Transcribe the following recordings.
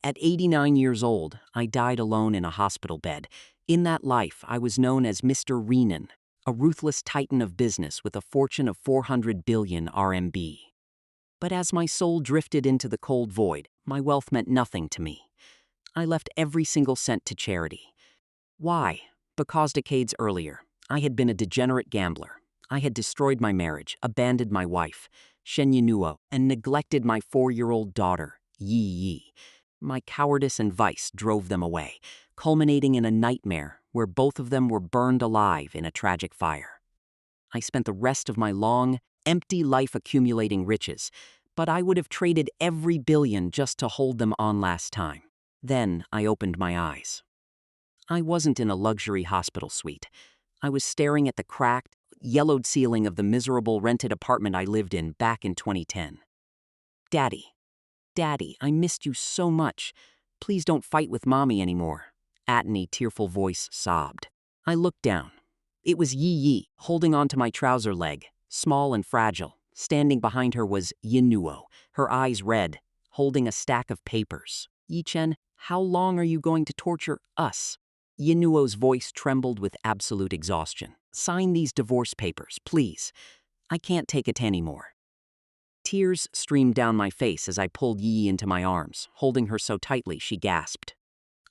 At 89 years old, I died alone in a hospital bed. In that life, I was known as Mr. Renan, a ruthless titan of business with a fortune of 400 billion RMB. But as my soul drifted into the cold void, my wealth meant nothing to me. I left every single cent to charity. Why? Because decades earlier, I had been a degenerate gambler. I had destroyed my marriage, abandoned my wife, Chen Yinuo, and neglected my 4-year-old daughter, Yi. My cowardice and vice drove them away, culminating in a nightmare where both of them were burned alive in a tragic fire. I spent the rest of my long, empty life accumulating riches, but I would have traded every billion just to hold them on last time. Then I opened my eyes. I wasn't in a luxury hospital suite. I was staring at the cracked, yellowed ceiling of the miserable rented apartment I lived in back in 2010. Daddy, I missed you so much. Please don't fight with Mommy anymore. Atney, tearful voice sobbed. I looked down. It was Yi, holding onto my trouser leg, small and fragile. Standing behind her was Yinuo, her eyes red, holding a stack of papers. Chen, how long are you going to torture us? Yinuo's voice trembled with absolute exhaustion. Sign these divorce papers, please. I can't take it anymore. Tears streamed down my face as I pulled Yi into my arms, holding her so tightly she gasped.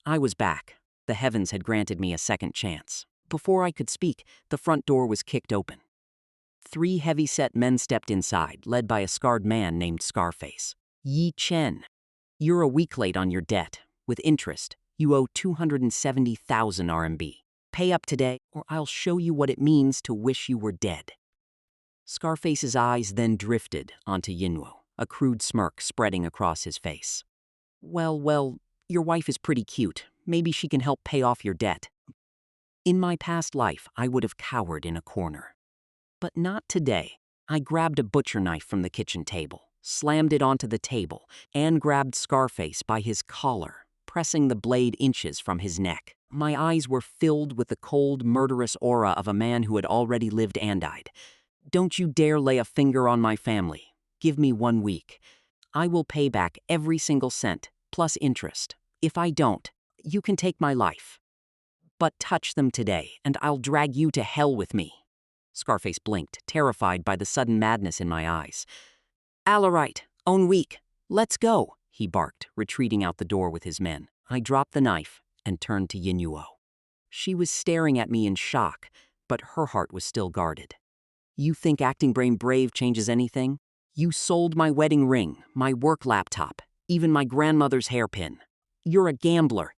I was back. The heavens had granted me a second chance. Before I could speak, the front door was kicked open. 3 heavy-set men stepped inside, led by a scarred man named Scarface. Chen, you're a week late on your debt. With interest, you owe 270,000 RMB. Pay up today, or I'll show you what it means to wish you were dead. Scarface's eyes then drifted onto Yinuo, a crude smirk spreading across his face. Well, your wife is pretty cute. Maybe she can help pay off your debt. In my past life, I would have cowered in a corner. But not today. I grabbed a butcher knife from the kitchen table, slammed it onto the table, and grabbed Scarface by his collar, pressing the blade inches from his neck. My eyes were filled with the cold, murderous aura of a man who had already lived and died. Don't you dare lay a finger on my family. Give me 1 week. I will pay back every single cent, plus interest. If I don't, you can take my life. But touch them today, and I'll drag you to hell with me. Scarface blinked, terrified by the sudden madness in my eyes. Alright, own week. Let's go, he barked, retreating out the door with his men. I dropped the knife and turned to Yinuo. She was staring at me in shock, but her heart was still guarded. You think acting brave changes anything? You sold my wedding ring, my work laptop, even my grandmother's hairpin. You're a gambler.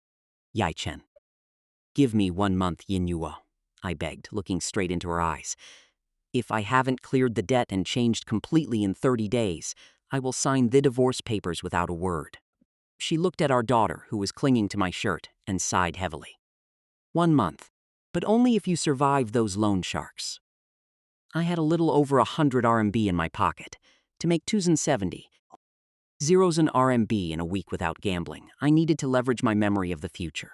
Chen. Give me 1 month, Yinuo, I begged, looking straight into her eyes. If I haven't cleared the debt and changed completely in 30 days, I will sign the divorce papers without a word. She looked at our daughter, who was clinging to my shirt, and sighed heavily. 1 month, but only if you survive those loan sharks. I had a little over 100 RMB in my pocket. To make 270, zeros an RMB in a week without gambling, I needed to leverage my memory of the future.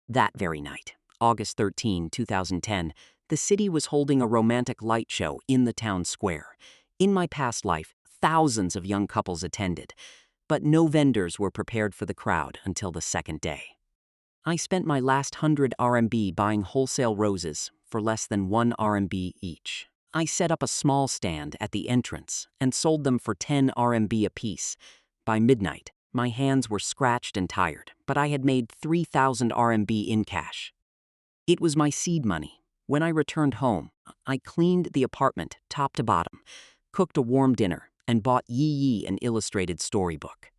That very night, August 13, 2010, the city was holding a romantic light show in the town square. In my past life, thousands of young couples attended, but no vendors were prepared for the crowd until the second day. I spent my last 100 RMB buying wholesale roses for less than 1 RMB each. I set up a small stand at the entrance and sold them for 10 RMB apiece. By midnight, my hands were scratched and tired, but I had made 3,000 RMB in cash. It was my seed money. When I returned home, I cleaned the apartment top to bottom, cooked a warm dinner, and bought Yi an illustrated storybook.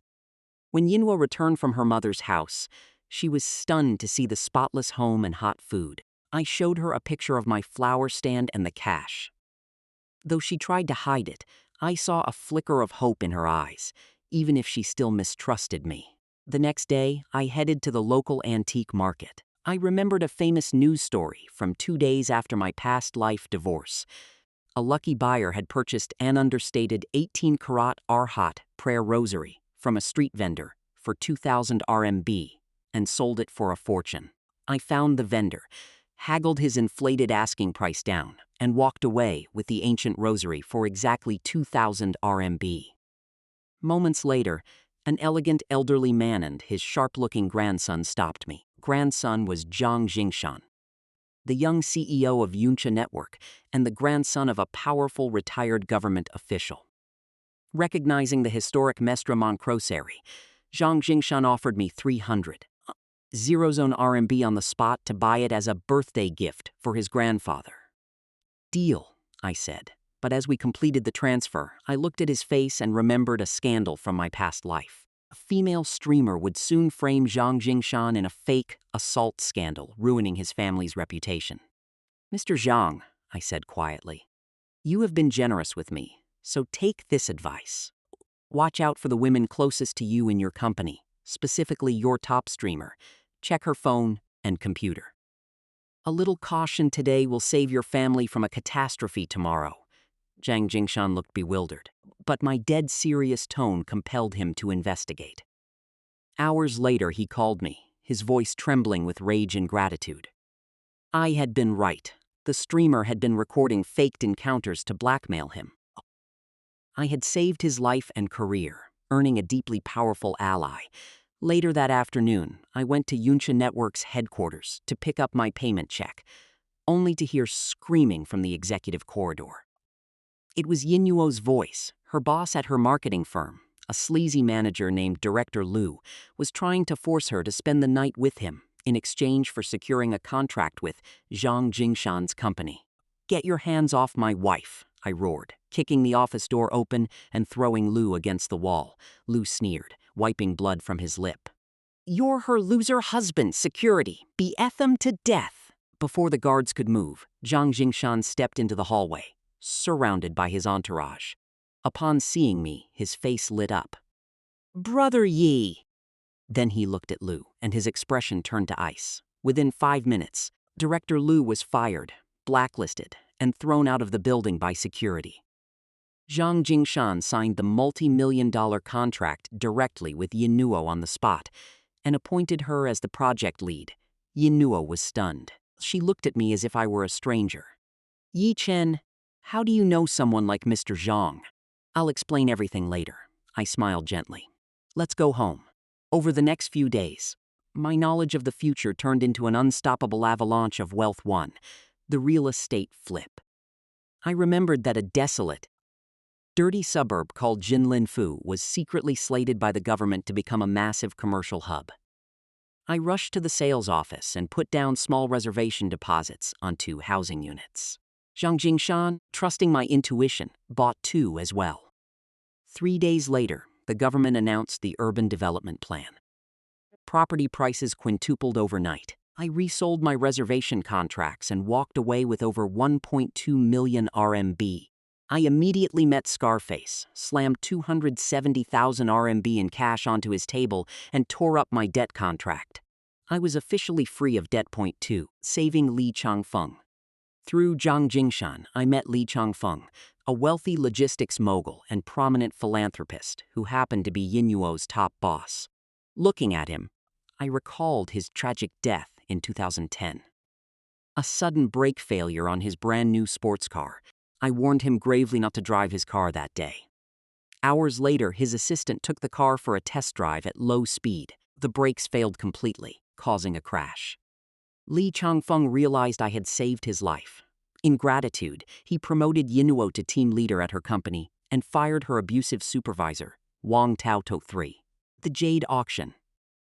When Yinuo returned from her mother's house, she was stunned to see the spotless home and hot food. I showed her a picture of my flower stand and the cash. Though she tried to hide it, I saw a flicker of hope in her eyes, even if she still mistrusted me. The next day, I headed to the local antique market. I remembered a famous news story from 2 days after my past life divorce. A lucky buyer had purchased an understated 18-karat Arhat prayer rosary from a street vendor for 2,000 RMB and sold it for a fortune. I found the vendor, haggled his inflated asking price down, and walked away with the ancient rosary for exactly 2,000 RMB. Moments later, An elegant elderly man and his sharp-looking grandson stopped me. Grandson was Zhang Jingshan, the young CEO of Yinuo Network and the grandson of a powerful retired government official. Recognizing the historic Mestre Moncroseri, Zhang Jingshan offered me 300 Zone RMB on the spot to buy it as a birthday gift for his grandfather. Deal, I said, but as we completed the transfer, I looked at his face and remembered a scandal from my past life. A female streamer would soon frame Zhang Jingshan in a fake assault scandal, ruining his family's reputation. Mr. Zhang, I said quietly, you have been generous with me, so take this advice. Watch out for the women closest to you in your company, specifically your top streamer. Check her phone and computer. A little caution today will save your family from a catastrophe tomorrow. Zhang Jingshan looked bewildered, but my dead serious tone compelled him to investigate. Hours later, he called me, his voice trembling with rage and gratitude. I had been right. The streamer had been recording faked encounters to blackmail him. I had saved his life and career, earning a deeply powerful ally. Later that afternoon, I went to Yinuo Network's headquarters to pick up my payment check, only to hear screaming from the executive corridor. It was Yinuo's voice. Her boss at her marketing firm, a sleazy manager named Director Liu, was trying to force her to spend the night with him in exchange for securing a contract with Zhang Jingshan's company. Get your hands off my wife, I roared, kicking the office door open and throwing Liu against the wall. Liu sneered, wiping blood from his lip. You're her loser husband, security. Beat them to death. Before the guards could move, Zhang Jingshan stepped into the hallway, surrounded by his entourage. Upon seeing me, his face lit up. Brother Yi! Then he looked at Liu, and his expression turned to ice. Within 5 minutes, Director Liu was fired, blacklisted, and thrown out of the building by security. Zhang Jingshan signed the multi-million-dollar contract directly with Yinuo on the spot and appointed her as the project lead. Yinuo was stunned. She looked at me as if I were a stranger. Yi Chen, how do you know someone like Mr. Zhang? I'll explain everything later. I smiled gently. Let's go home. Over the next few days, my knowledge of the future turned into an unstoppable avalanche of wealth won, the real estate flip. I remembered that a desolate, dirty suburb called Jinlinfu was secretly slated by the government to become a massive commercial hub. I rushed to the sales office and put down small reservation deposits on 2 housing units. Zhang Jingshan, trusting my intuition, bought 2 as well. 3 days later, the government announced the urban development plan. Property prices quintupled overnight. I resold my reservation contracts and walked away with over 1.2 million RMB. I immediately met Scarface, slammed 270,000 RMB in cash onto his table, and tore up my debt contract. I was officially free of debt. Point 2, saving Li Changfeng. Through Zhang Jingshan, I met Li Changfeng, a wealthy logistics mogul and prominent philanthropist who happened to be Yinuo's top boss. Looking at him, I recalled his tragic death in 2010. A sudden brake failure on his brand new sports car. I warned him gravely not to drive his car that day. Hours later, his assistant took the car for a test drive at low speed. The brakes failed completely, causing a crash. Li Changfeng realized I had saved his life. In gratitude, he promoted Yinuo to team leader at her company and fired her abusive supervisor, Wang Taotou III. The Jade Auction.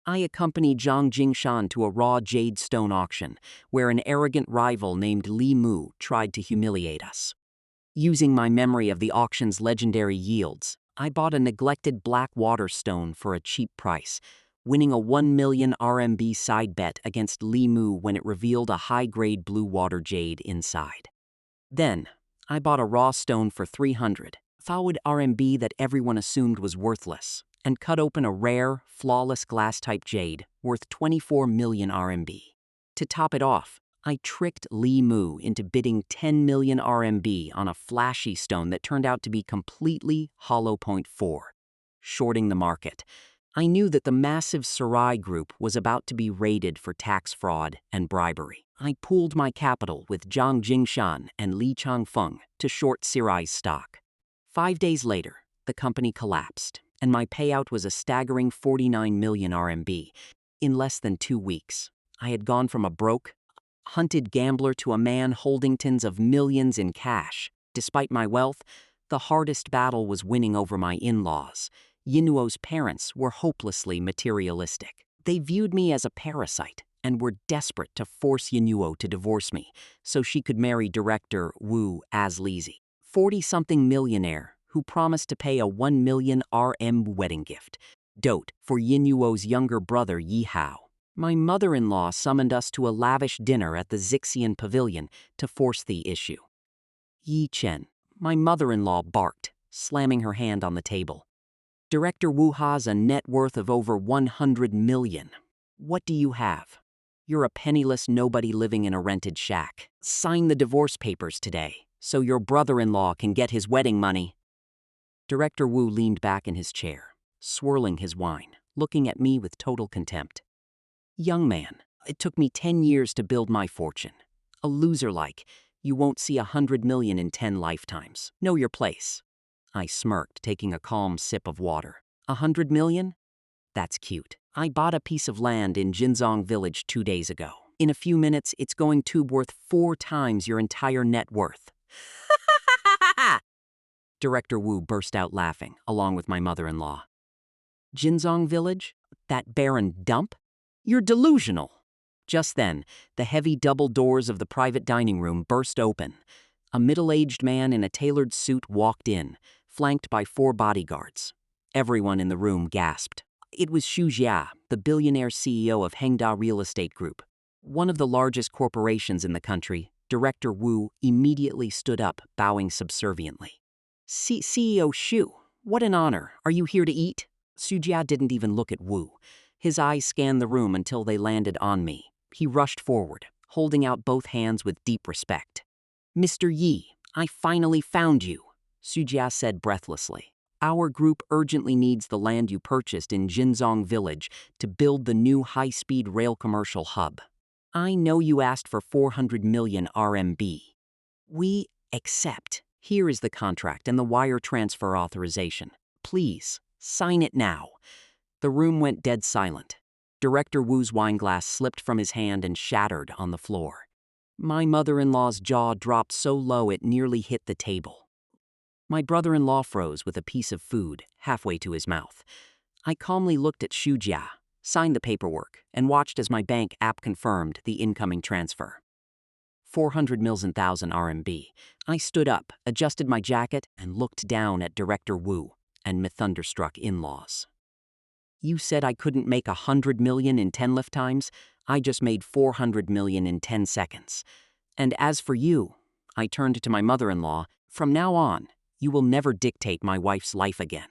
I accompanied Zhang Jingshan to a raw jade stone auction, where an arrogant rival named Li Mu tried to humiliate us. Using my memory of the auction's legendary yields, I bought a neglected black water stone for a cheap price, winning a 1 million RMB side bet against Li Mu when it revealed a high-grade blue water jade inside. Then, I bought a raw stone for 300 RMB that everyone assumed was worthless, and cut open a rare, flawless glass-type jade worth 24 million RMB. To top it off, I tricked Li Mu into bidding 10 million RMB on a flashy stone that turned out to be completely hollow. Point 4, shorting the market. I knew that the massive Sarai Group was about to be raided for tax fraud and bribery. I pooled my capital with Zhang Jingshan and Li Changfeng to short Sarai's stock. 5 days later, the company collapsed, and my payout was a staggering 49 million RMB. In less than 2 weeks, I had gone from a broke, hunted gambler to a man holding tens of millions in cash. Despite my wealth, the hardest battle was winning over my in-laws. Yinuo's parents were hopelessly materialistic. They viewed me as a parasite and were desperate to force Yinuo to divorce me so she could marry director Wu Azlizi, 40-something millionaire who promised to pay a 1 million RM wedding gift, dote, for Yinuo's younger brother Yi Hao. My mother-in-law summoned us to a lavish dinner at the Xixian Pavilion to force the issue. Yi Chen, my mother-in-law, barked, slamming her hand on the table. Director Wu has a net worth of over 100 million. What do you have? You're a penniless nobody living in a rented shack. Sign the divorce papers today, so your brother-in-law can get his wedding money. Director Wu leaned back in his chair, swirling his wine, looking at me with total contempt. Young man, it took me 10 years to build my fortune. A loser like you won't see 100 million in 10 lifetimes. Know your place. I smirked, taking a calm sip of water. 100 million? That's cute. I bought a piece of land in Jinzong Village 2 days ago. In a few minutes, it's going to be worth 4 times your entire net worth. Director Wu burst out laughing, along with my mother-in-law. Jinzong Village? That barren dump? You're delusional. Just then, the heavy double doors of the private dining room burst open. A middle-aged man in a tailored suit walked in, flanked by 4 bodyguards. Everyone in the room gasped. It was Xu Jia, the billionaire CEO of Hengda Real Estate Group, one of the largest corporations in the country. Director Wu immediately stood up, bowing subserviently. CEO Xu, what an honor. Are you here to eat? Xu Jia didn't even look at Wu. His eyes scanned the room until they landed on me. He rushed forward, holding out both hands with deep respect. Mr. Yi, I finally found you, Xu Jia said breathlessly. Our group urgently needs the land you purchased in Jinzong Village to build the new high-speed rail commercial hub. I know you asked for 400 million RMB. We accept. Here is the contract and the wire transfer authorization. Please, sign it now. The room went dead silent. Director Wu's wineglass slipped from his hand and shattered on the floor. My mother-in-law's jaw dropped so low it nearly hit the table. My brother-in-law froze with a piece of food halfway to his mouth. I calmly looked at Xu Jia, signed the paperwork, and watched as my bank app confirmed the incoming transfer. 400 million RMB. I stood up, adjusted my jacket, and looked down at Director Wu and my thunderstruck in-laws. You said I couldn't make 100 million in 10 lifetimes? I just made 400 million in 10 seconds. And as for you, I turned to my mother-in-law, from now on, you will never dictate my wife's life again.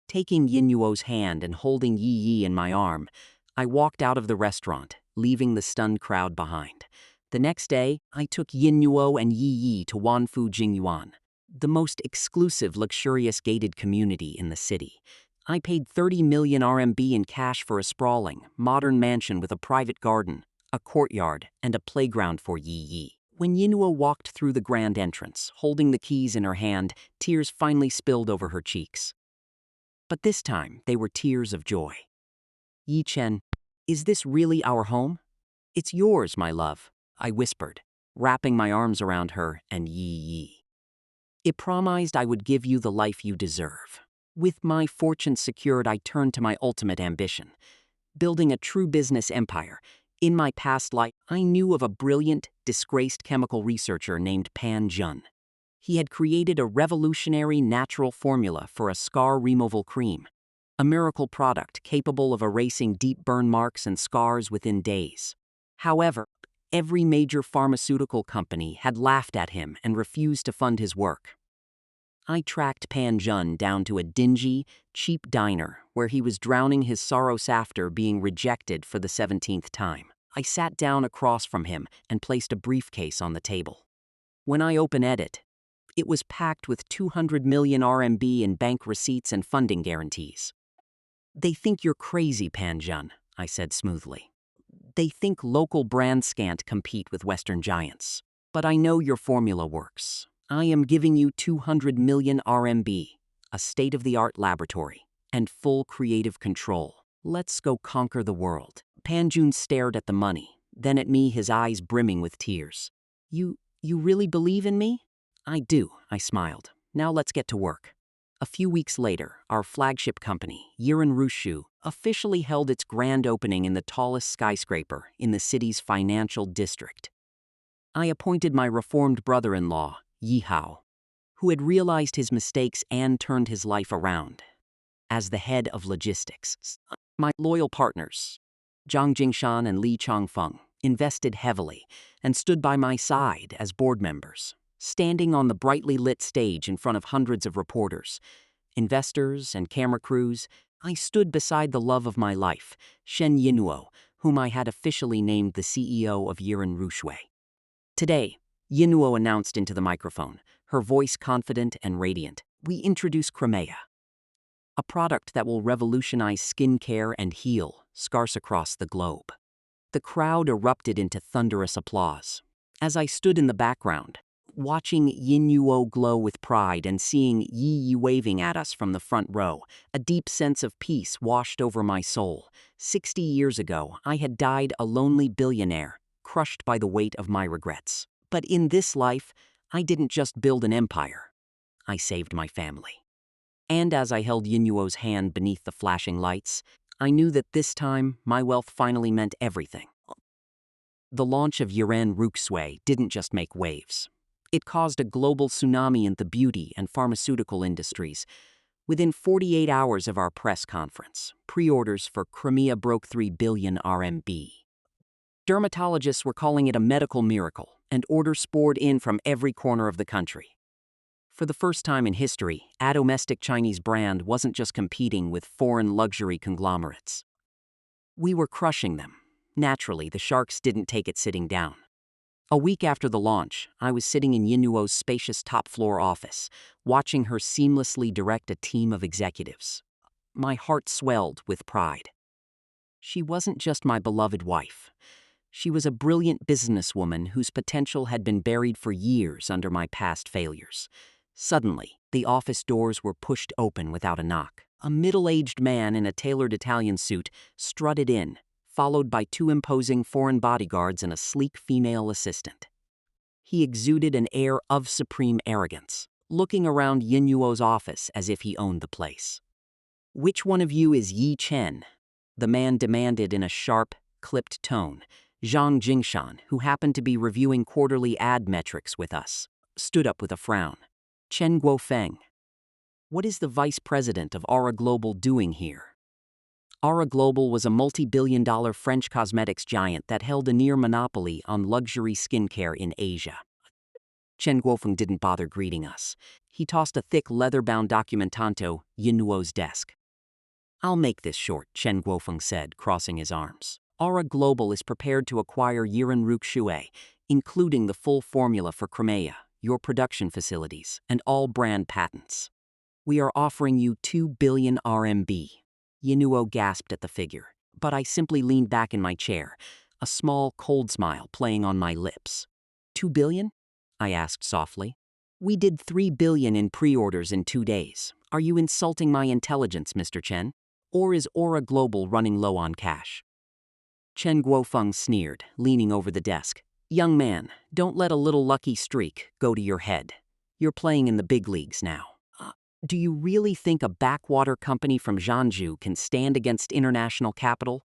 Taking Yinuo's hand and holding Yi Yi in my arm, I walked out of the restaurant, leaving the stunned crowd behind. The next day, I took Yinuo and Yi Yi to Wanfu Jingyuan, the most exclusive, luxurious gated community in the city. I paid 30 million RMB in cash for a sprawling, modern mansion with a private garden, a courtyard, and a playground for Yi Yi. When Yinuo walked through the grand entrance, holding the keys in her hand, tears finally spilled over her cheeks. But this time, they were tears of joy. Yi Chen, is this really our home? It's yours, my love, I whispered, wrapping my arms around her and Yi Yi. It promised I would give you the life you deserve. With my fortune secured, I turned to my ultimate ambition, building a true business empire. In my past life, I knew of a brilliant, disgraced chemical researcher named Pan Zhen. He had created a revolutionary natural formula for a scar removal cream, a miracle product capable of erasing deep burn marks and scars within days. However, every major pharmaceutical company had laughed at him and refused to fund his work. I tracked Pan Zhen down to a dingy, cheap diner where he was drowning his sorrows after being rejected for the 17th time. I sat down across from him and placed a briefcase on the table. When I opened it, it was packed with 200 million RMB in bank receipts and funding guarantees. They think you're crazy, Pan Zhen, I said smoothly. They think local brands can't compete with Western giants. But I know your formula works. I am giving you 200 million RMB, a state-of-the-art laboratory, and full creative control. Let's go conquer the world. Panjun stared at the money, then at me, his eyes brimming with tears. You really believe in me? I do, I smiled. Now let's get to work. A few weeks later, our flagship company, Yinuo, officially held its grand opening in the tallest skyscraper in the city's financial district. I appointed my reformed brother-in-law, Yinuo, who had realized his mistakes and turned his life around, as the head of logistics. My loyal partners, Zhang Jingshan and Li Changfeng, invested heavily and stood by my side as board members, standing on the brightly lit stage in front of hundreds of reporters, investors, and camera crews. I stood beside the love of my life, Chen Yinuo, whom I had officially named the CEO of Yinuo. Today, Yinuo announced into the microphone, her voice confident and radiant. We introduce Crimea, a product that will revolutionize skincare and heal scars across the globe. The crowd erupted into thunderous applause. As I stood in the background, watching Yinuo glow with pride and seeing Yi waving at us from the front row, a deep sense of peace washed over my soul. 60 years ago, I had died a lonely billionaire, crushed by the weight of my regrets. But in this life, I didn't just build an empire. I saved my family. And as I held Yinuo's hand beneath the flashing lights, I knew that this time my wealth finally meant everything. The launch of Yinuo didn't just make waves. It caused a global tsunami in the beauty and pharmaceutical industries. Within 48 hours of our press conference, pre-orders for Crimea broke 3 billion RMB. Dermatologists were calling it a medical miracle, and orders poured in from every corner of the country. For the first time in history, a domestic Chinese brand wasn't just competing with foreign luxury conglomerates. We were crushing them. Naturally, the sharks didn't take it sitting down. A week after the launch, I was sitting in Yinuo's spacious top-floor office, watching her seamlessly direct a team of executives. My heart swelled with pride. She wasn't just my beloved wife. She was a brilliant businesswoman whose potential had been buried for years under my past failures. Suddenly, the office doors were pushed open without a knock. A middle-aged man in a tailored Italian suit strutted in, followed by 2 imposing foreign bodyguards and a sleek female assistant. He exuded an air of supreme arrogance, looking around Yinuo's office as if he owned the place. "Which one of you is Chen?" the man demanded in a sharp, clipped tone. Zhang Jingshan, who happened to be reviewing quarterly ad metrics with us, stood up with a frown. "Chen Guofeng. What is the vice president of Aura Global doing here?" Aura Global was a multi-billion-dollar French cosmetics giant that held a near monopoly on luxury skincare in Asia. Chen Guofeng didn't bother greeting us. He tossed a thick leather-bound document onto Yinuo's desk. "I'll make this short," Chen Guofeng said, crossing his arms. "Aura Global is prepared to acquire Yinuo, including the full formula for Crimea, your production facilities, and all brand patents. We are offering you 2 billion RMB. Yinuo gasped at the figure, but I simply leaned back in my chair, a small, cold smile playing on my lips. 2 billion? I asked softly. We did 3 billion in pre-orders in 2 days. Are you insulting my intelligence, Mr. Chen? Or is Aura Global running low on cash? Chen Guofeng sneered, leaning over the desk. Young man, don't let a little lucky streak go to your head. You're playing in the big leagues now. Do you really think a backwater company from Zhangzhou can stand against international capital?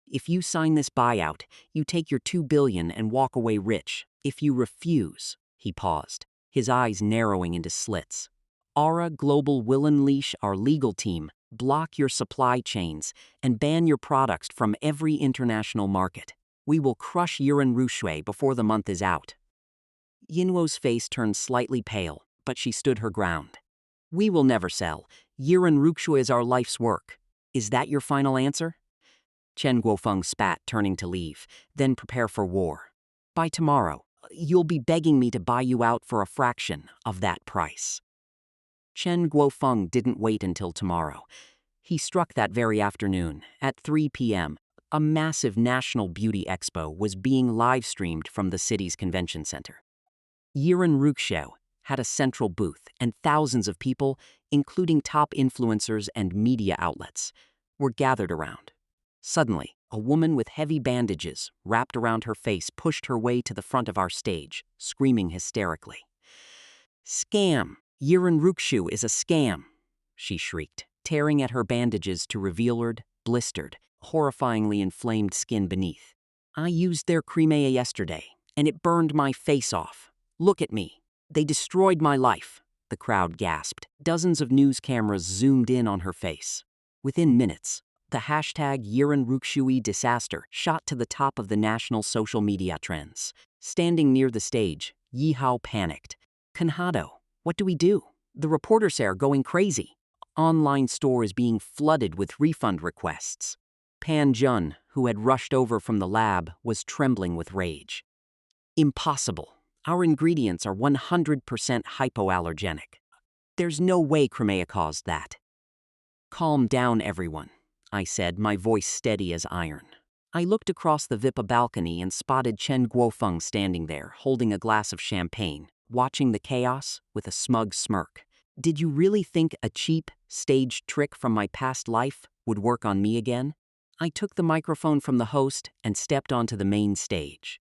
If you sign this buyout, you take your 2 billion and walk away rich. If you refuse, he paused, his eyes narrowing into slits. Aura Global will unleash our legal team, block your supply chains, and ban your products from every international market. We will crush Yinuo before the month is out. Yinuo's face turned slightly pale, but she stood her ground. We will never sell. Yinuo is our life's work. Is that your final answer? Chen Guofeng spat, turning to leave, then prepare for war. By tomorrow, you'll be begging me to buy you out for a fraction of that price. Chen Guofeng didn't wait until tomorrow. He struck that very afternoon, at 3 p.m., a massive national beauty expo was being live-streamed from the city's convention center. Yinuo had a central booth, and thousands of people, including top influencers and media outlets, were gathered around. Suddenly, a woman with heavy bandages wrapped around her face pushed her way to the front of our stage, screaming hysterically. "Scam! Yiren Rukshu is a scam!" she shrieked, tearing at her bandages to reveal her blistered, horrifyingly inflamed skin beneath. "I used their cremea yesterday, and it burned my face off. Look at me. They destroyed my life," the crowd gasped. Dozens of news cameras zoomed in on her face. Within minutes, the hashtag Yiren Rukshui disaster shot to the top of the national social media trends. Standing near the stage, Yi Hao panicked. "Kanhado, what do we do? The reporters are going crazy. Online store is being flooded with refund requests." Pan Jun, who had rushed over from the lab, was trembling with rage. "Impossible. Our ingredients are 100% hypoallergenic. There's no way cremea caused that." "Calm down, everyone," I said, my voice steady as iron. I looked across the VIP balcony and spotted Chen Guofeng standing there, holding a glass of champagne, watching the chaos with a smug smirk. "Did you really think a cheap, staged trick from my past life would work on me again?" I took the microphone from the host and stepped onto the main stage.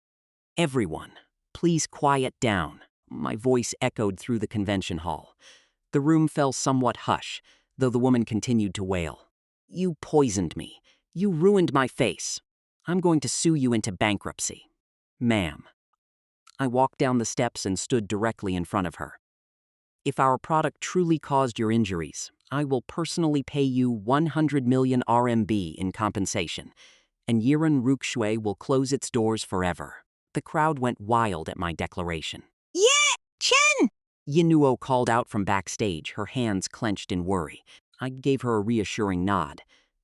"Everyone, please quiet down," my voice echoed through the convention hall. The room fell somewhat hush, though the woman continued to wail. "You poisoned me. You ruined my face. I'm going to sue you into bankruptcy." "Ma'am." I walked down the steps and stood directly in front of her. "If our product truly caused your injuries, I will personally pay you 100 million RMB in compensation, and Yiren Rukshui will close its doors forever." The crowd went wild at my declaration. "Yeah, Chen!" Yinuo called out from backstage, her hands clenched in worry. I gave her a reassuring nod,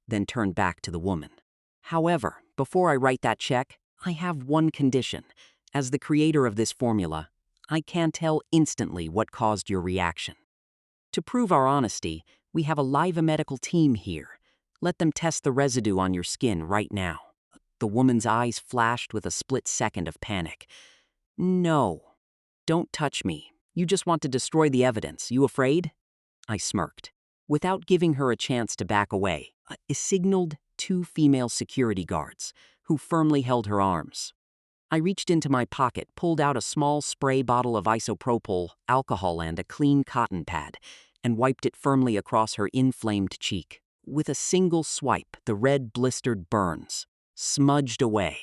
then turned back to the woman. "However, before I write that check, I have one condition. As the creator of this formula, I can tell instantly what caused your reaction. To prove our honesty, we have a live medical team here. Let them test the residue on your skin right now." The woman's eyes flashed with a split second of panic. "No, don't touch me. You just want to destroy the evidence. You afraid?" I smirked. Without giving her a chance to back away, I signaled 2 female security guards, who firmly held her arms. I reached into my pocket, pulled out a small spray bottle of isopropyl alcohol and a clean cotton pad, and wiped it firmly across her inflamed cheek. With a single swipe, the red blistered burns smudged away,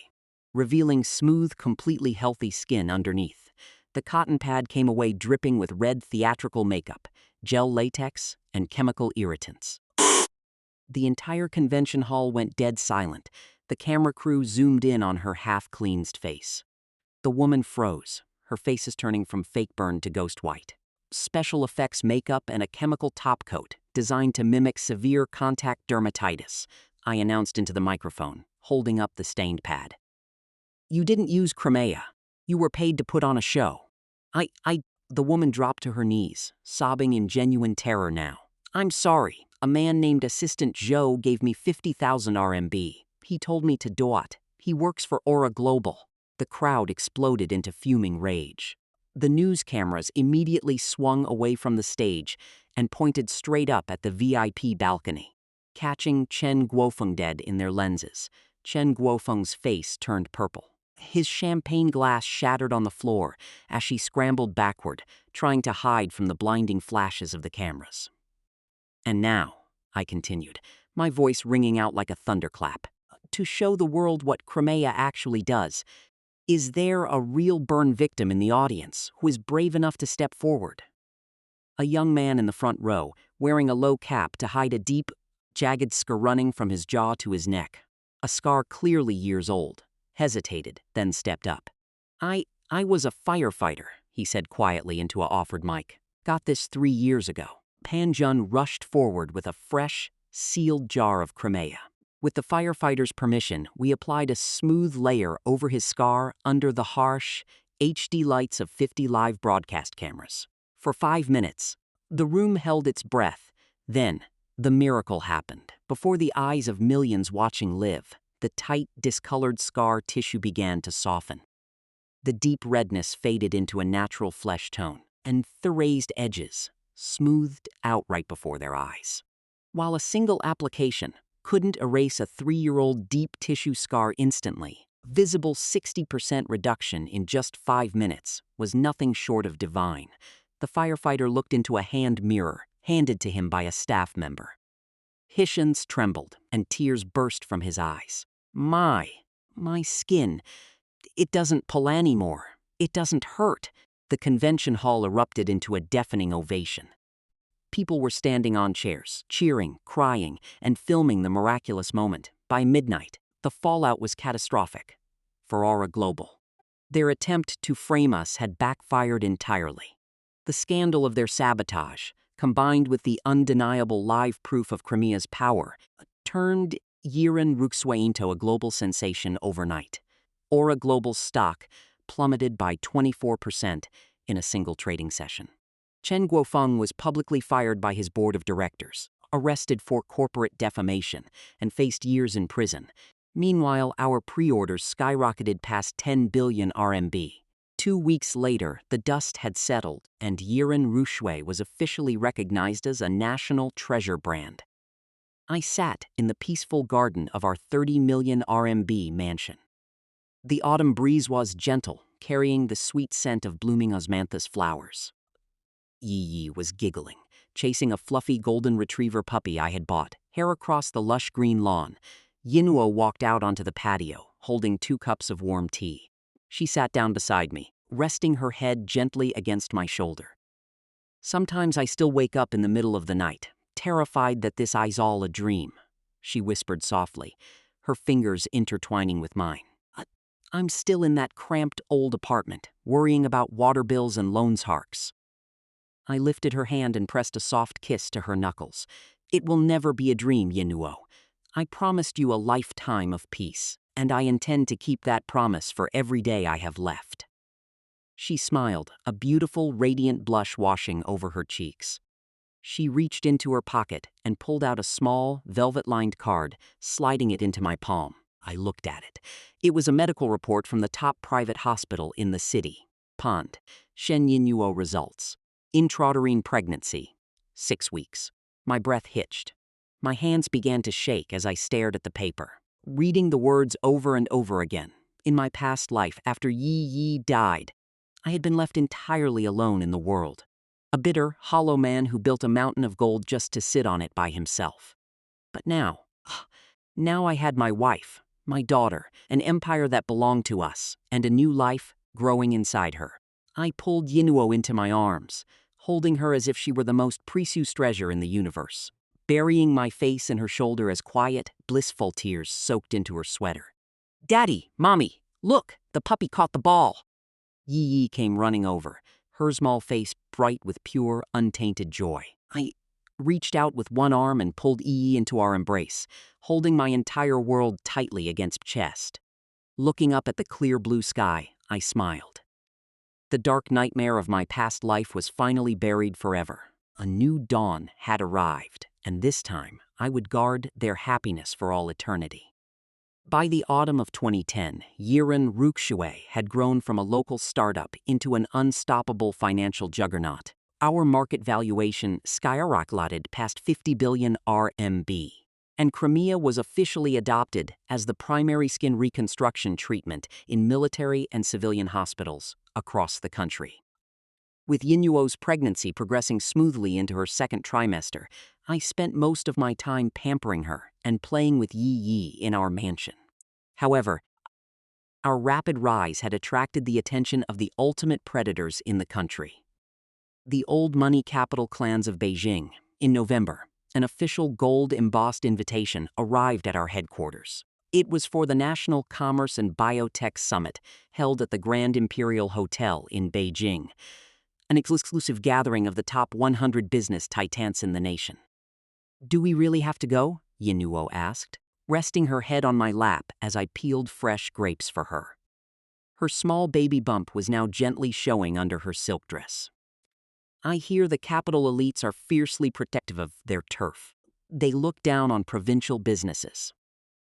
revealing smooth, completely healthy skin underneath. The cotton pad came away dripping with red theatrical makeup, gel latex, and chemical irritants. The entire convention hall went dead silent. The camera crew zoomed in on her half-cleansed face. The woman froze, her faces turning from fake burn to ghost white. Special effects makeup and a chemical topcoat designed to mimic severe contact dermatitis, I announced into the microphone, holding up the stained pad. "You didn't use cremea. You were paid to put on a show." The woman dropped to her knees, sobbing in genuine terror now. "I'm sorry. A man named Assistant Zhou gave me 50,000 RMB. He told me to do it. He works for Aura Global." The crowd exploded into fuming rage. The news cameras immediately swung away from the stage and pointed straight up at the VIP balcony, catching Chen Guofeng dead in their lenses. Chen Guofeng's face turned purple. His champagne glass shattered on the floor as she scrambled backward, trying to hide from the blinding flashes of the cameras. "And now," I continued, my voice ringing out like a thunderclap, "to show the world what cremea actually does, is there a real burn victim in the audience who is brave enough to step forward?" A young man in the front row, wearing a low cap to hide a deep, jagged scar running from his jaw to his neck, a scar clearly years old, hesitated, then stepped up. I was a firefighter," he said quietly into a offered mic. "Got this 3 years ago." Pan Jun rushed forward with a fresh, sealed jar of cremea. With the firefighter's permission, we applied a smooth layer over his scar under the harsh, HD lights of 50 live broadcast cameras. For 5 minutes, the room held its breath. Then, the miracle happened. Before the eyes of millions watching live, the tight, discolored scar tissue began to soften. The deep redness faded into a natural flesh tone, and raised edges, smoothed out right before their eyes. While a single application couldn't erase a 3-year-old deep tissue scar instantly, visible 60% reduction in just 5 minutes was nothing short of divine. The firefighter looked into a hand mirror handed to him by a staff member. His hands trembled and tears burst from his eyes. My skin, it doesn't pull anymore. It doesn't hurt. The convention hall erupted into a deafening ovation. People were standing on chairs, cheering, crying, and filming the miraculous moment. By midnight, the fallout was catastrophic for Aura Global. Their attempt to frame us had backfired entirely. The scandal of their sabotage, combined with the undeniable live proof of Crimea's power, turned Yinuo into a global sensation overnight. Aura Global's stock plummeted by 24% in a single trading session. Chen was publicly fired by his board of directors, arrested for corporate defamation, and faced years in prison. Meanwhile, our pre-orders skyrocketed past 10 billion RMB. 2 weeks later, the dust had settled, and Yinuo was officially recognized as a national treasure brand. I sat in the peaceful garden of our 30 million RMB mansion. The autumn breeze was gentle, carrying the sweet scent of blooming osmanthus flowers. Yi was giggling, chasing a fluffy golden retriever puppy I had bought, hair across the lush green lawn. Yinuo walked out onto the patio, holding 2 cups of warm tea. She sat down beside me, resting her head gently against my shoulder. Sometimes I still wake up in the middle of the night, terrified that this is all a dream, she whispered softly, her fingers intertwining with mine. I'm still in that cramped old apartment, worrying about water bills and loans harks. I lifted her hand and pressed a soft kiss to her knuckles. It will never be a dream, Yinuo. I promised you a lifetime of peace, and I intend to keep that promise for every day I have left. She smiled, a beautiful, radiant blush washing over her cheeks. She reached into her pocket and pulled out a small, velvet-lined card, sliding it into my palm. I looked at it. It was a medical report from the top private hospital in the city. Pond. Chen Yinuo results. Intrauterine pregnancy. 6 weeks. My breath hitched. My hands began to shake as I stared at the paper, reading the words over and over again. In my past life, after Yi died, I had been left entirely alone in the world. A bitter, hollow man who built a mountain of gold just to sit on it by himself. But now I had my wife, my daughter, an empire that belonged to us, and a new life growing inside her. I pulled Yinuo into my arms, holding her as if she were the most precious treasure in the universe, burying my face in her shoulder as quiet, blissful tears soaked into her sweater. "Daddy, Mommy, look, the puppy caught the ball." Yi came running over, her small face bright with pure, untainted joy. I reached out with one arm and pulled Yi into our embrace, holding my entire world tightly against chest. Looking up at the clear blue sky, I smiled. The dark nightmare of my past life was finally buried forever. A new dawn had arrived, and this time I would guard their happiness for all eternity. By the autumn of 2010, Yinuo had grown from a local startup into an unstoppable financial juggernaut. Our market valuation skyrocketed past 50 billion RMB, and Crimea was officially adopted as the primary skin reconstruction treatment in military and civilian hospitals across the country. With Yinuo's pregnancy progressing smoothly into her 2nd trimester, I spent most of my time pampering her and playing with Yi in our mansion. However, our rapid rise had attracted the attention of the ultimate predators in the country. The old money capital clans of Beijing. In November, an official gold-embossed invitation arrived at our headquarters. It was for the National Commerce and Biotech Summit held at the Grand Imperial Hotel in Beijing, an exclusive gathering of the top 100 business titans in the nation. "Do we really have to go?" Yinuo asked, resting her head on my lap as I peeled fresh grapes for her. Her small baby bump was now gently showing under her silk dress. "I hear the capital elites are fiercely protective of their turf. They look down on provincial businesses."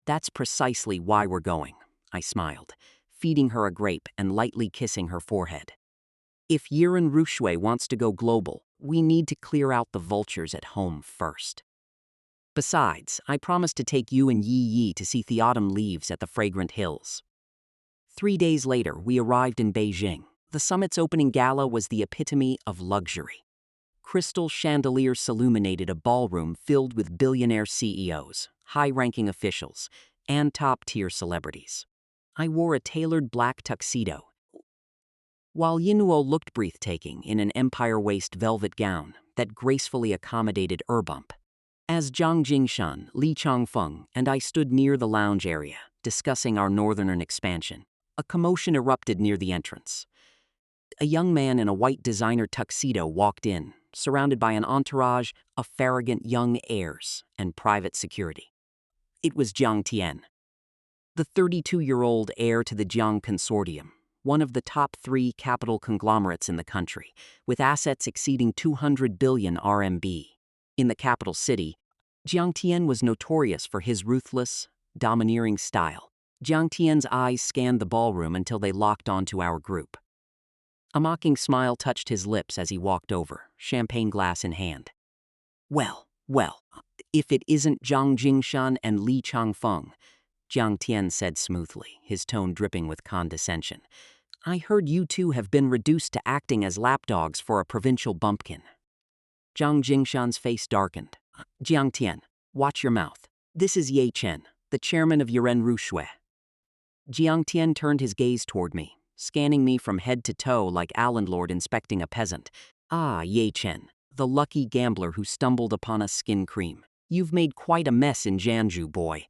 "That's precisely why we're going," I smiled, feeding her a grape and lightly kissing her forehead. If Yiren Rushui wants to go global, we need to clear out the vultures at home first. Besides, I promised to take you and Yi Yi to see the autumn leaves at the fragrant hills. 3 days later, we arrived in Beijing. The summit's opening gala was the epitome of luxury. Crystal chandeliers illuminated a ballroom filled with billionaire CEOs, high-ranking officials, and top-tier celebrities. I wore a tailored black tuxedo, while Yinuo looked breathtaking in an empire-waist velvet gown that gracefully accommodated bump. As Zhang Jingshan, Li Changfeng, and I stood near the lounge area, discussing our northern expansion, a commotion erupted near the entrance. A young man in a white designer tuxedo walked in, surrounded by an entourage of farragant young heirs and private security. It was Jiang Tian, the 32-year-old heir to the Jiang Consortium, one of the top 3 capital conglomerates in the country, with assets exceeding 200 billion RMB. In the capital city, Jiang Tian was notorious for his ruthless, domineering style. Jiang Tian's eyes scanned the ballroom until they locked onto our group. A mocking smile touched his lips as he walked over, champagne glass in hand. Well, if it isn't Zhang Jingshan and Li Changfeng, Jiang Tian said smoothly, his tone dripping with condescension. I heard you two have been reduced to acting as lapdogs for a provincial bumpkin. Zhang Jingshan's face darkened. Jiang Tian, watch your mouth. This is Ye Chen, the chairman of Yiren Rushui. Jiang Tian turned his gaze toward me, scanning me from head to toe like a landlord inspecting a peasant. Ah, Ye Chen, the lucky gambler who stumbled upon a skin cream. You've made quite a mess in Jianzhou, boy.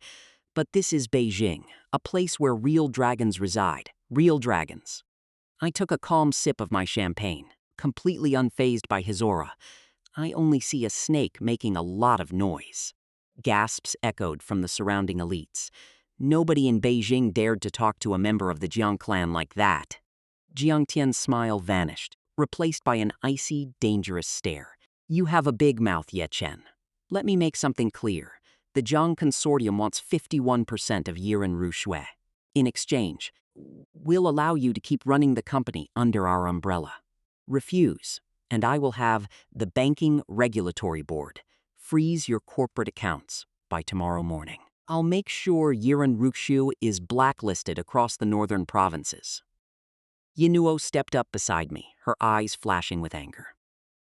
But this is Beijing, a place where real dragons reside. Real dragons. I took a calm sip of my champagne, completely unfazed by his aura. I only see a snake making a lot of noise. Gasps echoed from the surrounding elites. Nobody in Beijing dared to talk to a member of the Jiang clan like that. Jiang Tian's smile vanished, replaced by an icy, dangerous stare. You have a big mouth, Ye Chen. Let me make something clear. The Jiang Consortium wants 51% of Yiren Rushui. In exchange, we'll allow you to keep running the company under our umbrella. Refuse, and I will have the Banking Regulatory Board freeze your corporate accounts by tomorrow morning. I'll make sure Yiren Rushui is blacklisted across the northern provinces. Yinuo stepped up beside me, her eyes flashing with anger.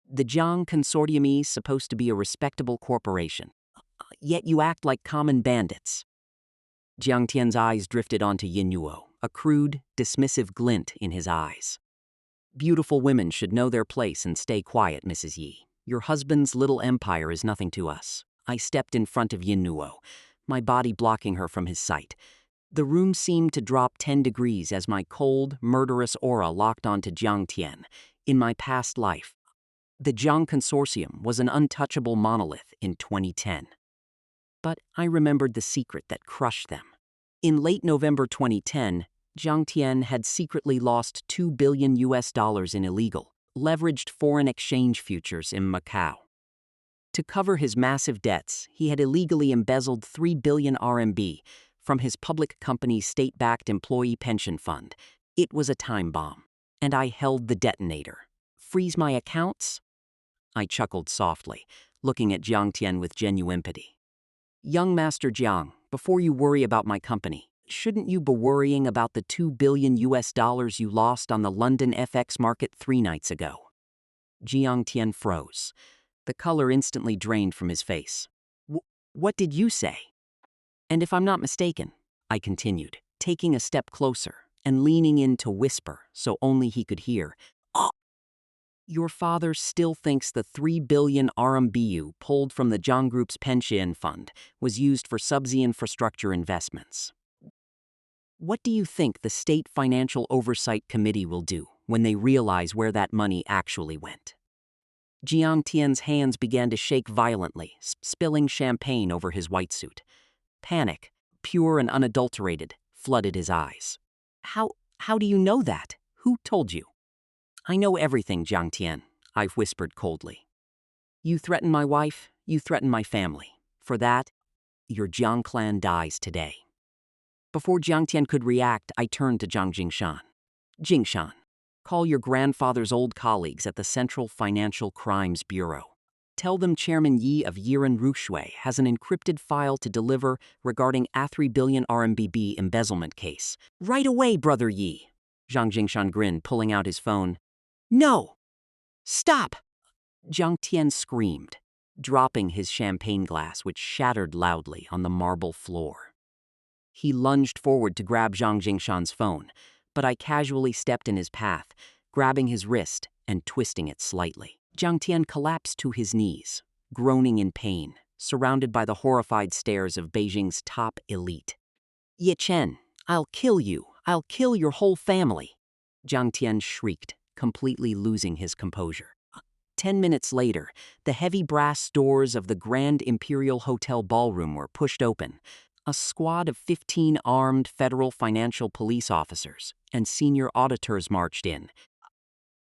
The Jiang Consortium is supposed to be a respectable corporation, yet you act like common bandits. Jiang Tian's eyes drifted onto Yinuo, a crude, dismissive glint in his eyes. Beautiful women should know their place and stay quiet, Mrs. Yi. Your husband's little empire is nothing to us. I stepped in front of Yinuo, my body blocking her from his sight. The room seemed to drop 10 degrees as my cold, murderous aura locked onto Jiang Tian. In my past life, the Jiang Consortium was an untouchable monolith in 2010. But I remembered the secret that crushed them. In late November 2010, Jiang Tian had secretly lost $2 billion in illegal, leveraged foreign exchange futures in Macau. To cover his massive debts, he had illegally embezzled 3 billion RMB from his public company's state-backed employee pension fund. It was a time bomb, and I held the detonator. Freeze my accounts? I chuckled softly, looking at Jiang Tian with genuine empathy. Young Master Jiang, before you worry about my company, shouldn't you be worrying about the $2 billion you lost on the London FX market 3 nights ago? Jiang Tian froze. The color instantly drained from his face. What did you say? And if I'm not mistaken, I continued, taking a step closer and leaning in to whisper so only he could hear, "Oh, your father still thinks the 3 billion RMB pulled from the Jiang Group's pension fund was used for subsea infrastructure investments. What do you think the State Financial Oversight Committee will do when they realize where that money actually went?" Jiang Tian's hands began to shake violently, spilling champagne over his white suit. Panic, pure and unadulterated, flooded his eyes. How do you know that? Who told you? I know everything, Jiang Tian, I whispered coldly. You threaten my wife, you threaten my family. For that, your Jiang clan dies today. Before Jiang Tian could react, I turned to Zhang Jingshan. Jingshan, Call your grandfather's old colleagues at the Central Financial Crimes Bureau. Tell them Chairman Yi of Yiren Rushui has an encrypted file to deliver regarding a 3 billion RMB embezzlement case. Right away, Brother Yi. Zhang Jingshan grinned, pulling out his phone. No! Stop! Jiang Tian screamed, dropping his champagne glass, which shattered loudly on the marble floor. He lunged forward to grab Zhang Jingshan's phone, but I casually stepped in his path, grabbing his wrist and twisting it slightly. Jiang Tian collapsed to his knees, groaning in pain, surrounded by the horrified stares of Beijing's top elite. Ye Chen, I'll kill you. I'll kill your whole family. Jiang Tian shrieked, completely losing his composure. 10 minutes later, the heavy brass doors of the Grand Imperial Hotel ballroom were pushed open. A squad of 15 armed federal financial police officers and senior auditors marched in.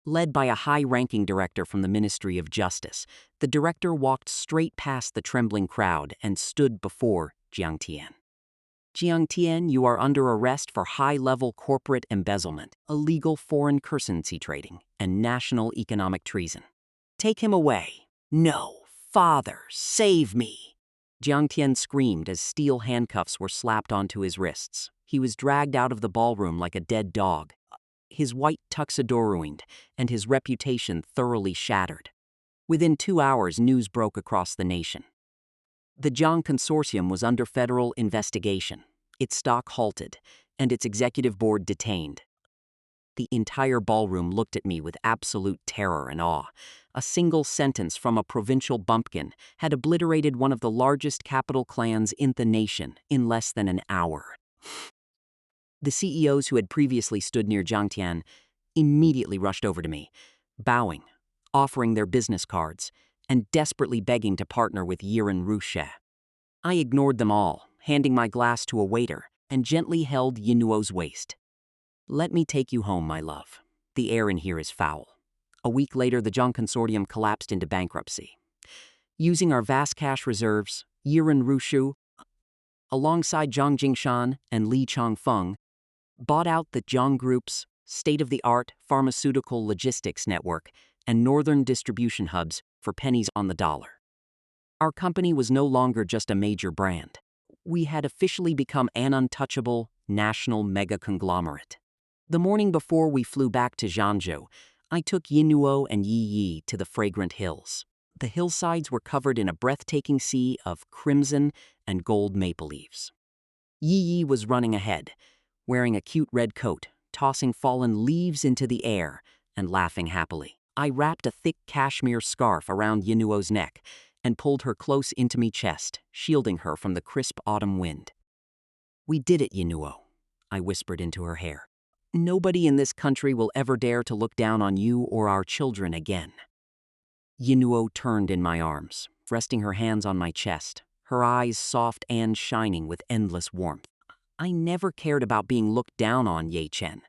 Led by a high-ranking director from the Ministry of Justice, the director walked straight past the trembling crowd and stood before Jiang Tian. Jiang Tian, you are under arrest for high-level corporate embezzlement, illegal foreign currency trading, and national economic treason. Take him away. No, Father, save me. Jiang Tian screamed as steel handcuffs were slapped onto his wrists. He was dragged out of the ballroom like a dead dog, his white tuxedo ruined, and his reputation thoroughly shattered. Within 2 hours, news broke across the nation. The Jiang Consortium was under federal investigation, its stock halted, and its executive board detained. The entire ballroom looked at me with absolute terror and awe. A single sentence from a provincial bumpkin had obliterated one of the largest capital clans in the nation in less than an hour. The CEOs who had previously stood near Jiang Tian immediately rushed over to me, bowing, offering their business cards, and desperately begging to partner with Yiren Rushui. I ignored them all, handing my glass to a waiter, and gently held Yinuo's waist. Let me take you home, my love. The air in here is foul. A week later, the Jiang Consortium collapsed into bankruptcy. Using our vast cash reserves, Yiren Rushui, alongside Zhang Jingshan and Li Changfeng, bought out the Jiang Group's state-of-the-art pharmaceutical logistics network and northern distribution hubs for pennies on the dollar. Our company was no longer just a major brand. We had officially become an untouchable national mega-conglomerate. The morning before we flew back to Zhangzhou, I took Yinuo and Yi to the fragrant hills. The hillsides were covered in a breathtaking sea of crimson and gold maple leaves. Yi was running ahead, wearing a cute red coat, tossing fallen leaves into the air and laughing happily. I wrapped a thick cashmere scarf around Yinuo's neck and pulled her close into my chest, shielding her from the crisp autumn wind. We did it, Yinuo, I whispered into her hair. Nobody in this country will ever dare to look down on you or our children again. Yinuo turned in my arms, resting her hands on my chest, her eyes soft and shining with endless warmth. I never cared about being looked down on, Ye Chen.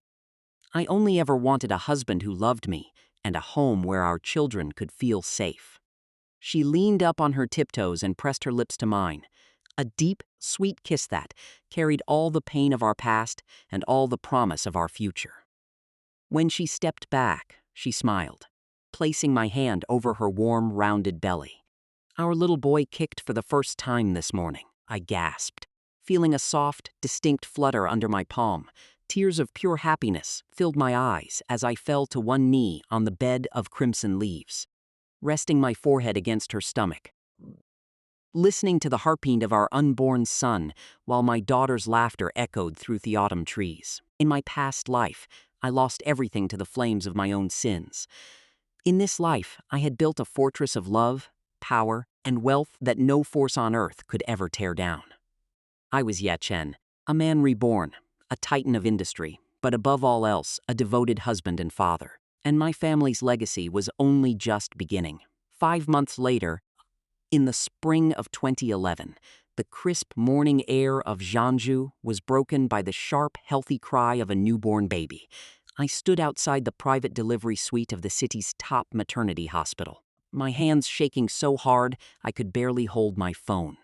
I only ever wanted a husband who loved me and a home where our children could feel safe. She leaned up on her tiptoes and pressed her lips to mine, a deep, sweet kiss that carried all the pain of our past and all the promise of our future. When she stepped back, she smiled, placing my hand over her warm, rounded belly. Our little boy kicked for the first time this morning, I gasped, feeling a soft, distinct flutter under my palm. Tears of pure happiness filled my eyes as I fell to one knee on the bed of crimson leaves, resting my forehead against her stomach, listening to the heartbeat of our unborn son while my daughter's laughter echoed through the autumn trees. In my past life, I lost everything to the flames of my own sins. In this life, I had built a fortress of love, power, and wealth that no force on earth could ever tear down. I was Ye Chen, a man reborn, a titan of industry, but above all else, a devoted husband and father. And my family's legacy was only just beginning. 5 months later, in the spring of 2011, the crisp morning air of Zhangzhou was broken by the sharp, healthy cry of a newborn baby. I stood outside the private delivery suite of the city's top maternity hospital, my hands shaking so hard I could barely hold my phone.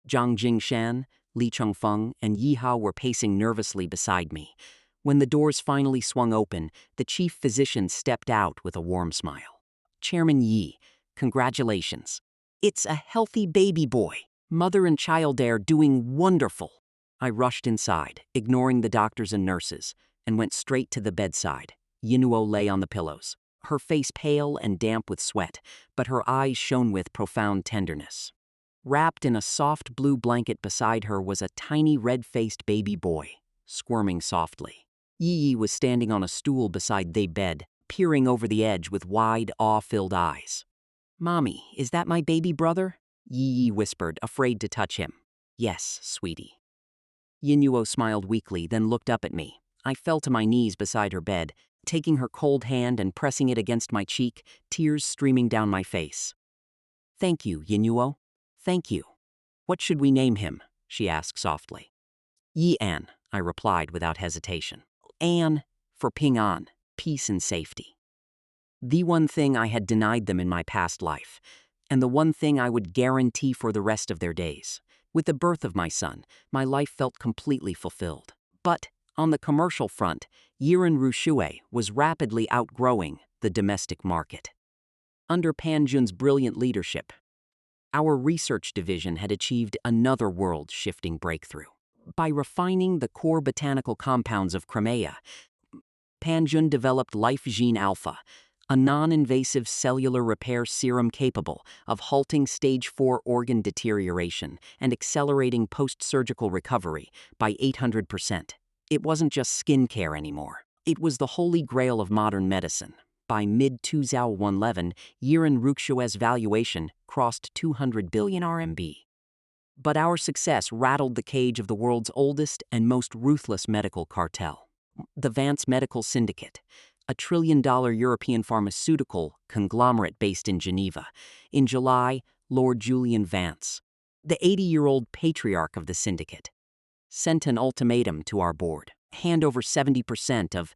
Zhang Jingshan, Li Changfeng, and Yi Hao were pacing nervously beside me, When the doors finally swung open, the chief physician stepped out with a warm smile. Chairman Yi, congratulations. It's a healthy baby boy. Mother and child are doing wonderful. I rushed inside, ignoring the doctors and nurses, and went straight to the bedside. Yinuo lay on the pillows, her face pale and damp with sweat, but her eyes shone with profound tenderness. Wrapped in a soft blue blanket beside her was a tiny red-faced baby boy, squirming softly. Yi was standing on a stool beside the bed, peering over the edge with wide, awe-filled eyes. "Mommy, is that my baby brother?" Yi whispered, afraid to touch him. "Yes, sweetie." Yinuo smiled weakly, then looked up at me. I fell to my knees beside her bed, taking her cold hand and pressing it against my cheek, tears streaming down my face. "Thank you, Yinuo. Thank you. What should we name him?" she asked softly. "Yi-an," I replied without hesitation. "An for Ping-an, peace and safety." The one thing I had denied them in my past life, and the one thing I would guarantee for the rest of their days. With the birth of my son, my life felt completely fulfilled. But on the commercial front, Yiren Rushue was rapidly outgrowing the domestic market. Under Panjun's brilliant leadership, our research division had achieved another world-shifting breakthrough. By refining the core botanical compounds of Crimea, Panjun developed Life Gene Alpha, a non-invasive cellular repair serum capable of halting stage 4 organ deterioration and accelerating post-surgical recovery by 800%. It wasn't just skincare anymore. It was the holy grail of modern medicine. By mid-2011, Yiren Ruxue's valuation crossed 200 billion RMB. But our success rattled the cage of the world's oldest and most ruthless medical cartel, the Vance Medical Syndicate, a trillion-dollar European pharmaceutical conglomerate based in Geneva. In July, Lord Julian Vance, the 80-year-old patriarch of the syndicate, sent an ultimatum to our board: hand over 70% of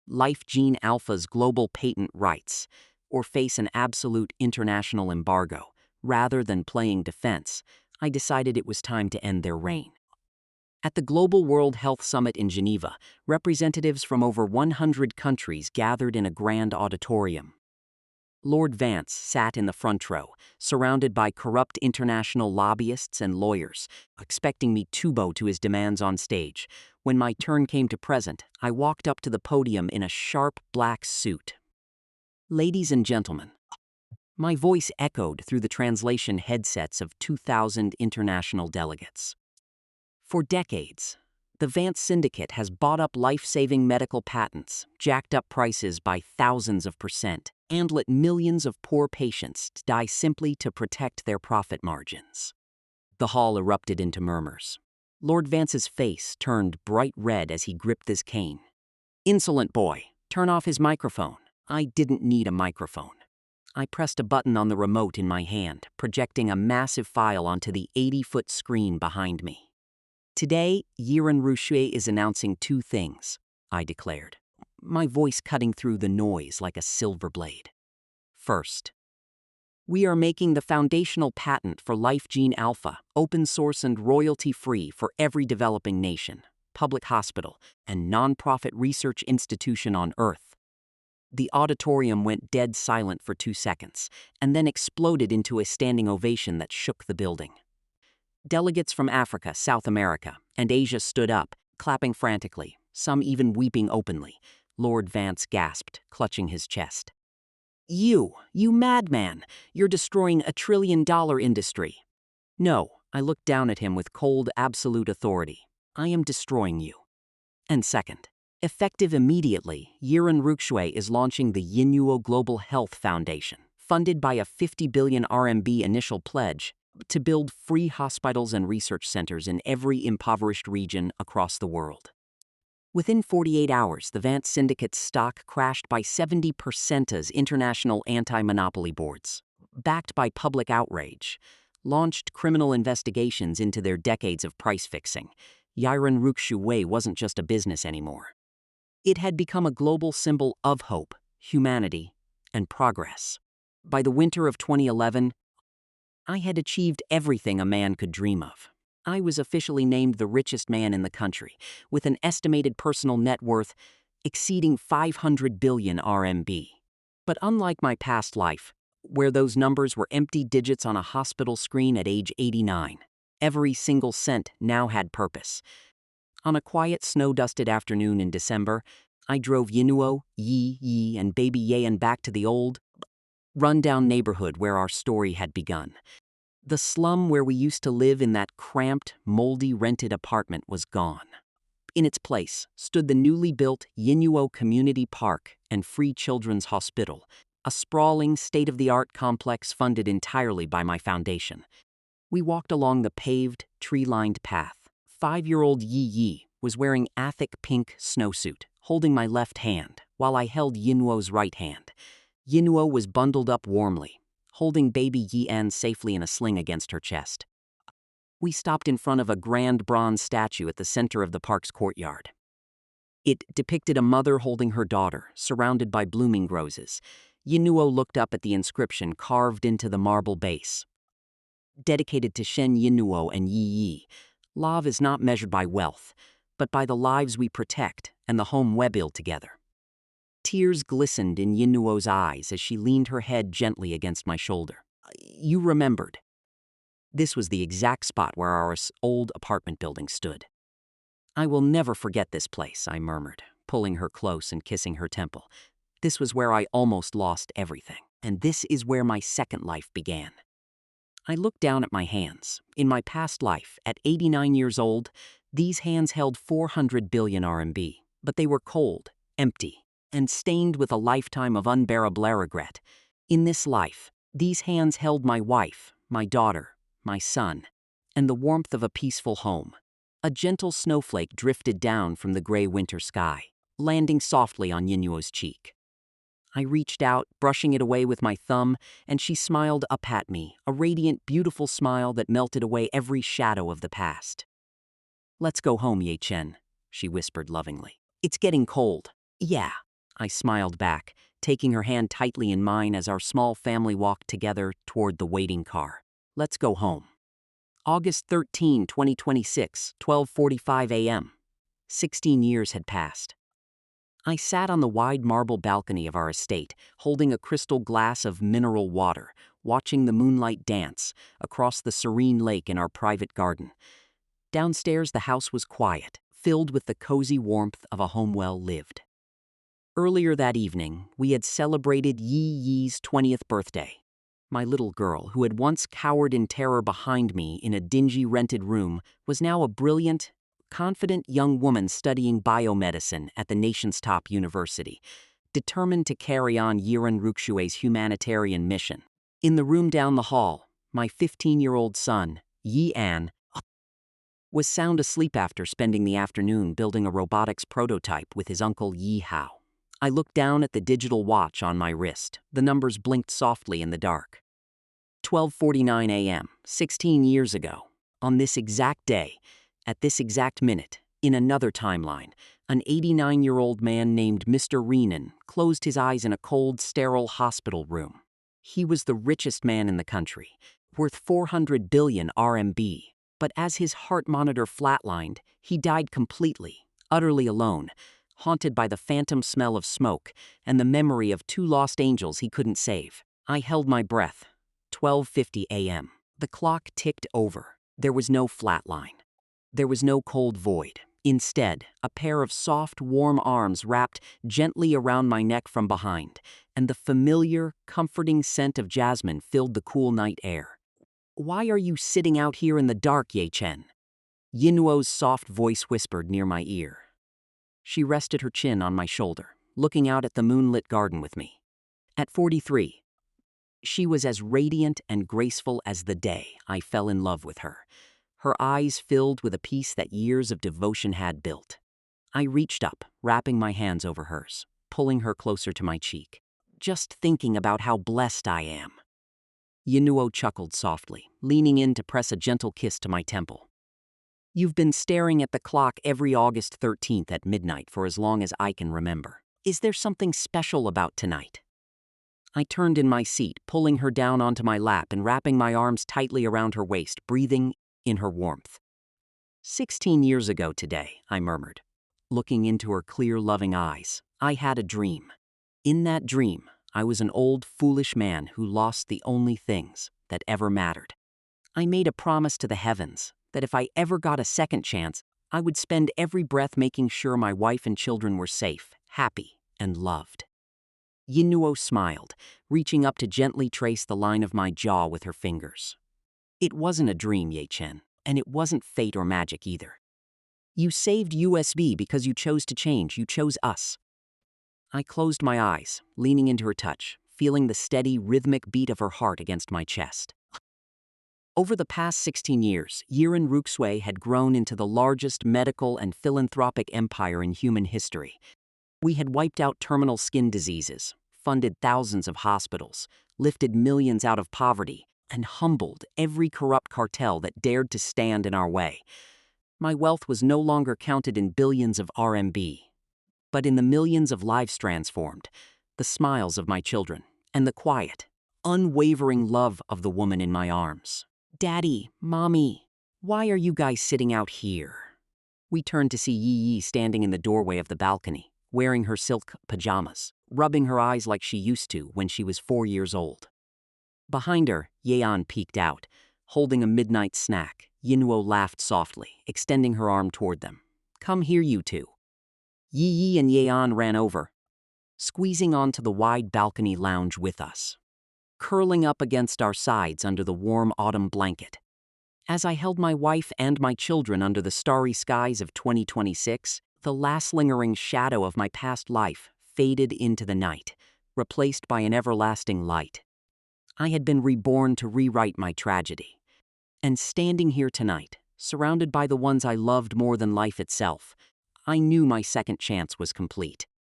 Life Gene Alpha's global patent rights, or face an absolute international embargo. Rather than playing defense, I decided it was time to end their reign. At the Global World Health Summit in Geneva, representatives from over 100 countries gathered in a grand auditorium. Lord Vance sat in the front row, surrounded by corrupt international lobbyists and lawyers, expecting me to bow to his demands on stage. When my turn came to present, I walked up to the podium in a sharp black suit. "Ladies and gentlemen," my voice echoed through the translation headsets of 2,000 international delegates. For decades, the Vance Syndicate has bought up life-saving medical patents, jacked up prices by thousands of %, and let millions of poor patients die simply to protect their profit margins. The hall erupted into murmurs. Lord Vance's face turned bright red as he gripped his cane. "Insolent boy, turn off his microphone." I didn't need a microphone. I pressed a button on the remote in my hand, projecting a massive file onto the 80-foot screen behind me. "Today, Yiren Ruxue is announcing 2 things," I declared, my voice cutting through the noise like a silver blade. "First, we are making the foundational patent for Life Gene Alpha open source and royalty-free for every developing nation, public hospital, and non-profit research institution on Earth." The auditorium went dead silent for 2 seconds, and then exploded into a standing ovation that shook the building. Delegates from Africa, South America, and Asia stood up, clapping frantically, some even weeping openly. Lord Vance gasped, clutching his chest. You madman! You're destroying a trillion-dollar industry." "No," I looked down at him with cold, absolute authority. "I am destroying you." "And second, effective immediately, Yiren Ruxue is launching the Yinuo Global Health Foundation, funded by a 50 billion RMB initial pledge, to build free hospitals and research centers in every impoverished region across the world." Within 48 hours, the Vance Syndicate's stock crashed by 70% as international anti-monopoly boards, backed by public outrage, launched criminal investigations into their decades of price fixing. Yiren Ruxue wasn't just a business anymore. It had become a global symbol of hope, humanity, and progress. By the winter of 2011, I had achieved everything a man could dream of. I was officially named the richest man in the country, with an estimated personal net worth exceeding 500 billion RMB. But unlike my past life, where those numbers were empty digits on a hospital screen at age 89, every single cent now had purpose. On a quiet, snow-dusted afternoon in December, I drove Yinuo, Yi, and baby Yan back to the old, run-down neighborhood where our story had begun. The slum where we used to live in that cramped, moldy rented apartment was gone. In its place stood the newly built Yinuo Community Park and Free Children's Hospital, a sprawling, state-of-the-art complex funded entirely by my foundation. We walked along the paved, tree-lined path. 5-year-old Yi was wearing Athic pink snowsuit, holding my left hand, while I held Yinuo's right hand. Yinuo was bundled up warmly, holding baby Yan safely in a sling against her chest. We stopped in front of a grand bronze statue at the center of the park's courtyard. It depicted a mother holding her daughter, surrounded by blooming roses. Yinuo looked up at the inscription carved into the marble base. Dedicated to Chen, Yinuo, and Yi. Love is not measured by wealth, but by the lives we protect and the home we build together. Tears glistened in Yinuo's eyes as she leaned her head gently against my shoulder. You remembered. This was the exact spot where our old apartment building stood. I will never forget this place, I murmured, pulling her close and kissing her temple. This was where I almost lost everything, and this is where my second life began. I looked down at my hands. In my past life, at 89 years old, these hands held 400 billion RMB, but they were cold, empty, and stained with a lifetime of unbearable regret. In this life, these hands held my wife, my daughter, my son, and the warmth of a peaceful home. A gentle snowflake drifted down from the gray winter sky, landing softly on Yinuo's cheek. I reached out, brushing it away with my thumb, and she smiled up at me, a radiant, beautiful smile that melted away every shadow of the past. Let's go home, Chen, she whispered lovingly. It's getting cold. Yeah, I smiled back, taking her hand tightly in mine as our small family walked together toward the waiting car. Let's go home. August 13, 2026, 12:45 a.m. 16 years had passed. I sat on the wide marble balcony of our estate, holding a crystal glass of mineral water, watching the moonlight dance across the serene lake in our private garden. Downstairs, the house was quiet, filled with the cozy warmth of a home well lived. Earlier that evening, we had celebrated Yi's 20th birthday. My little girl, who had once cowered in terror behind me in a dingy rented room, was now a brilliant, confident young woman studying biomedicine at the nation's top university, determined to carry on Yiren Ruxue's humanitarian mission. In the room down the hall, my 15-year-old son, Yan, was sound asleep after spending the afternoon building a robotics prototype with his uncle Yi Hao. I looked down at the digital watch on my wrist. The numbers blinked softly in the dark. 12:49 a.m., 16 years ago. On this exact day, at this exact minute, in another timeline, an 89-year-old man named Mr. Renan closed his eyes in a cold, sterile hospital room. He was the richest man in the country, worth 400 billion RMB. But as his heart monitor flatlined, he died completely, utterly alone, haunted by the phantom smell of smoke and the memory of 2 lost angels he couldn't save. I held my breath. 12:50 a.m. The clock ticked over. There was no flatline. There was no cold void. Instead, a pair of soft, warm arms wrapped gently around my neck from behind, and the familiar, comforting scent of jasmine filled the cool night air. Why are you sitting out here in the dark, Chen? Yinuo's soft voice whispered near my ear. She rested her chin on my shoulder, looking out at the moonlit garden with me. At 43, she was as radiant and graceful as the day I fell in love with her, her eyes filled with a peace that years of devotion had built. I reached up, wrapping my hands over hers, pulling her closer to my cheek. Just thinking about how blessed I am. Yinuo chuckled softly, leaning in to press a gentle kiss to my temple. You've been staring at the clock every August 13th at midnight for as long as I can remember. Is there something special about tonight? I turned in my seat, pulling her down onto my lap and wrapping my arms tightly around her waist, breathing in her warmth. 16 years ago today, I murmured, looking into her clear, loving eyes. I had a dream. In that dream, I was an old, foolish man who lost the only things that ever mattered. I made a promise to the heavens that if I ever got a second chance, I would spend every breath making sure my wife and children were safe, happy, and loved. Yinuo smiled, reaching up to gently trace the line of my jaw with her fingers. It wasn't a dream, Chen, and it wasn't fate or magic either. You saved USB because you chose to change. You chose us. I closed my eyes, leaning into her touch, feeling the steady, rhythmic beat of her heart against my chest. Over the past 16 years, Yiren Ruxue had grown into the largest medical and philanthropic empire in human history. We had wiped out terminal skin diseases, funded thousands of hospitals, lifted millions out of poverty, and humbled every corrupt cartel that dared to stand in our way. My wealth was no longer counted in billions of RMB, but in the millions of lives transformed, the smiles of my children, and the quiet, unwavering love of the woman in my arms. Daddy, Mommy, why are you guys sitting out here? We turned to see Yi standing in the doorway of the balcony, wearing her silk pajamas, rubbing her eyes like she used to when she was 4 years old. Behind her, Yeon peeked out, holding a midnight snack. Yinuo laughed softly, extending her arm toward them. Come here, you two. Yi and Yeon ran over, squeezing onto the wide balcony lounge with us, curling up against our sides under the warm autumn blanket. As I held my wife and my children under the starry skies of 2026, the last lingering shadow of my past life faded into the night, replaced by an everlasting light. I had been reborn to rewrite my tragedy. And standing here tonight, surrounded by the ones I loved more than life itself, I knew my second chance was complete.